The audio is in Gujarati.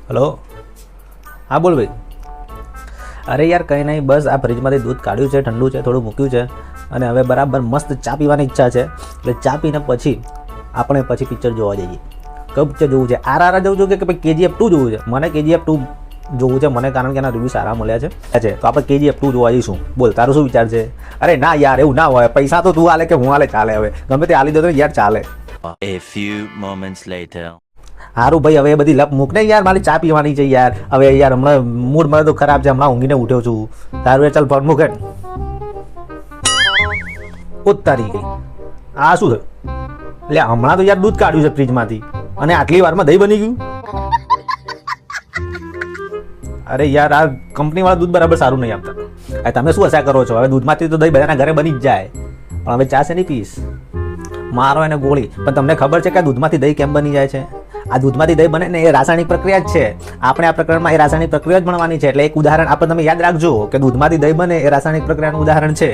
હલો, હા બોલ ભાઈ. અરે યાર કંઈ નહીં, બસ આ ફ્રીજમાંથી દૂધ કાઢ્યું છે, ઠંડુ છે, થોડું મૂક્યું છે અને હવે બરાબર મસ્ત ચા પીવાની ઈચ્છા છે. એટલે ચા પીને પછી આપણે પિક્ચર જોવા જઈએ. કયું પિક્ચર જોવું છે? RRR જવું છે કે KGF 2 જોવું છે? મને KGF 2 જોવું છે મને, કારણ કે એના રિવ્યૂ સારા મળ્યા છે. તો આપણે KGF 2 જોવા જઈશું. બોલ, તારું શું વિચાર છે? અરે ના યાર, એવું ના હોય. પૈસા તો તું આલે કે હું આલે ચાલે, હવે ગમે તે આલી દો તો યાર ચાલે. A few moments later. સારું ભાઈ, હવે એ બધી લપ મૂક ને યાર, મારી ચા પીવાની છે યાર. હવે યાર હમણાં મૂડ મારો તો ખરાબ છે, હમણાં ઊંઘીને ઉઠ્યો છું. તારું એ ચાલ ફોન મૂકે. તારી ગઈ આ શું થયું? એટલે હમણાં તો યાર દૂધ કાઢ્યું છે ફ્રીજમાંથી અને આટલી વારમાં દહીં બની ગયું. અરે યાર, આ કંપની વાળા દૂધ બરાબર સારું નહીં આપતા. તમે શું આશા કરો છો? હવે દૂધમાંથી તો દહીં બધાના ઘરે બની જ જાય, પણ હવે ચા છે નહીં પીસ. મારો એને ગોળી. પણ તમને ખબર છે કે આ દૂધમાંથી દહીં કેમ બની જાય છે? આ દૂધમાંથી દહીં બને ને એ રાસાયણિક પ્રક્રિયા જ છે. આપણે આ પ્રકરણમાં એ રાસાયણિક પ્રક્રિયા જ ભણવાની છે. એટલે એક ઉદાહરણ આપણે તમે યાદ રાખજો કે દૂધમાંથી દહીં બને એ રાસાયણિક પ્રક્રિયાનું ઉદાહરણ છે.